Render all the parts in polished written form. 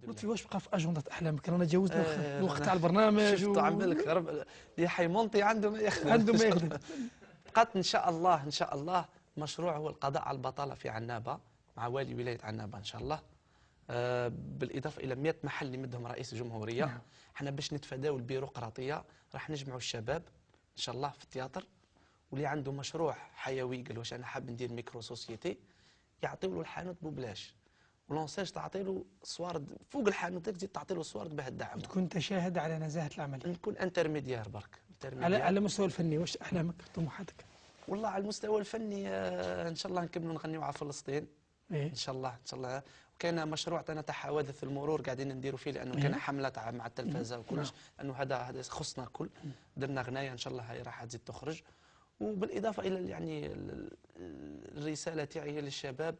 لطفي واش بقى في اجنده احلامك؟ رانا تجاوزنا الوقت تاع البرنامج. شفت عم بالك رب يا حيمونطي عنده ما يخدم. عنده ما يخدم. بقات ان شاء الله ان شاء الله مشروع هو القضاء على البطاله في عنابه مع والي ولايه عنابه ان شاء الله. بالاضافه الى 100 محل اللي مدهم رئيس الجمهوريه. نعم. احنا باش نتفاداو البيروقراطيه راح نجمعوا الشباب ان شاء الله في التياتر، واللي عنده مشروع حيوي قال واش انا حاب ندير ميكرو سوسيتي يعطيو له الحانوت ببلاش، ولونساج تعطي له صوارد فوق الحانوت تزيد تعطي له صوارد باه تدعم. وتكون تشاهد على نزاهه العمل. نكون انترميديار برك. على المستوى الفني واش احلامك طموحاتك؟ والله على المستوى الفني ان شاء الله نكملوا نغنيوا على فلسطين. إيه؟ ان شاء الله ان شاء الله. وكان مشروع تاع حوادث المرور قاعدين نديروا فيه لانه كان حمله مع التلفزه وكلش، انه هذا يخصنا الكل. درنا غنايه ان شاء الله هي راح تزيد تخرج. وبالاضافه الى يعني الرساله تاعي للشباب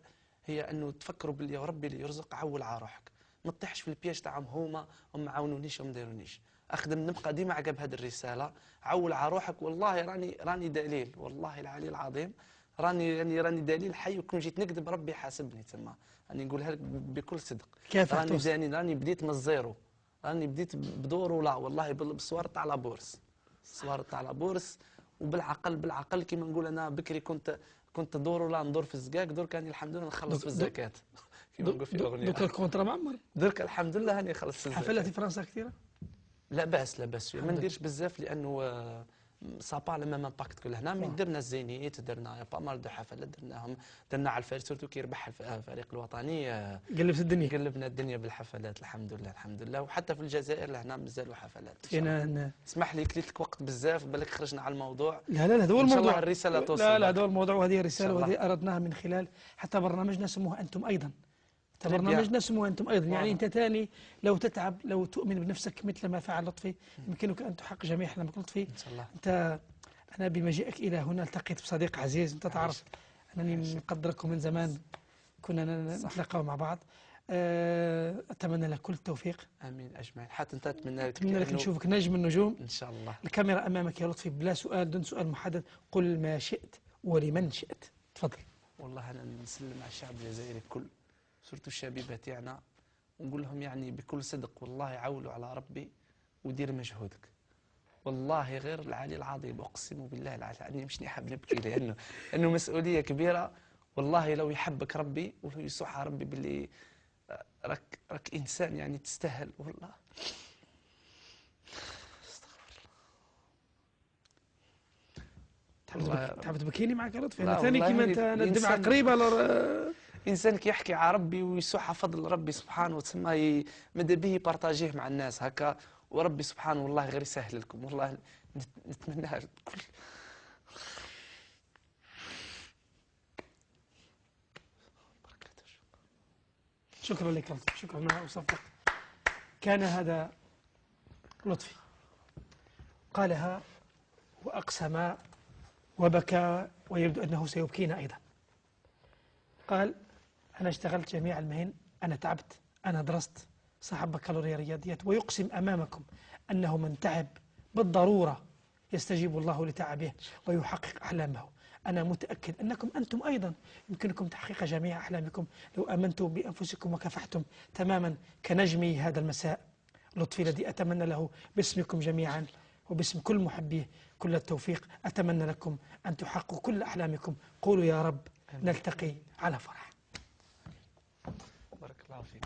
هي انه تفكروا باللي يا ربي اللي يرزق عول على روحك، ما تطيحش في البياج تاعهم هما وما عاونونيش وما دارونيش. اخدم نبقى ديما عقب هذه الرساله، عول على روحك. والله راني دليل، والله العلي العظيم راني دليل حي. وكون جيت نكذب ربي حاسبني تما، راني نقولها لك بكل صدق. راني بديت من الزيرو، راني بديت بدور لا والله بالصوار تاع لابورس، الصوار تاع لابورس. وبالعقل كيما نقول انا بكري كنت دور ولا ندور في الزقاق، درك راني الحمد لله نخلص في الزكاه كيما نقول في الاغنيه. دوك الكونترا معمر، درك الحمد لله راني خلصت في الزكاه. حفلات في فرنسا كثيره؟ لا باس لا باس، ما نديرش بزاف لانه سابا لما امباكت كل هنا. مي درنا الزينيت، درنا با مال دو حفلات درنا على الفريق، سورتو كي ربح الفريق الوطني قلبت الدنيا، قلبنا الدنيا بالحفلات الحمد لله الحمد لله. وحتى في الجزائر لهنا مازالوا حفلات. انا اسمح لي كليت لك وقت بزاف بالك خرجنا على الموضوع. لا هذا هو الموضوع، ان شاء الله الرساله توصل. لا هذا هو الموضوع وهذه الرساله وهذه اردناها من خلال حتى برنامجنا سموه انتم ايضا. برنامجنا اسمه أنتم أيضا. يعني أنت ثاني لو تتعب، لو تؤمن بنفسك مثل ما فعل لطفي، يمكنك أن تحقق جميع أحلامك. لطفي إن شاء الله. أنا بمجيئك إلى هنا التقيت بصديق عزيز، أنت تعرف أنني مقدرك من زمان، كنا نتلاقى مع بعض. أتمنى لك كل التوفيق. آمين أجمعين. حتى أنت أتمنى لك نشوفك نجم النجوم إن شاء الله. الكاميرا أمامك يا لطفي، بلا سؤال، دون سؤال محدد، قل ما شئت ولمن شئت. تفضل. والله أنا نسلم على الشعب الجزائري الكل، سورتو الشبيبه تاعنا، ونقول لهم يعني بكل صدق والله عولوا على ربي ودير مجهودك. والله غير العلي العظيم اقسم بالله العلي العظيم مش حاب نبكي لانه مسؤوليه كبيره. والله لو يحبك ربي ولو يصح ربي باللي راك انسان يعني تستاهل والله. تحب تبكيني معك يا لطفي؟ انا ثاني كيما انت الدمعه قريبه. انسان كيحكي على ربي ويسوح فضل ربي سبحانه وتسمى ماذا به يبارطاجيه مع الناس هكا، وربي سبحانه والله غير يسهل لكم. والله نتمناها الكل. شكرا لك لطفي، شكرا ما وصفتك. كان هذا لطفي قالها واقسم وبكى ويبدو انه سيبكينا ايضا. قال أنا اشتغلت جميع المهن، أنا تعبت، أنا درست، صاحب بكالوريا رياضيات، ويقسم أمامكم أنه من تعب بالضرورة يستجيب الله لتعبه ويحقق أحلامه. أنا متأكد أنكم أنتم أيضا يمكنكم تحقيق جميع أحلامكم لو آمنتم بأنفسكم وكافحتم تماما كنجمي هذا المساء لطفي، الذي أتمنى له باسمكم جميعا وباسم كل محبيه كل التوفيق. أتمنى لكم أن تحققوا كل أحلامكم. قولوا يا رب نلتقي على فرح. بارك الله فيك.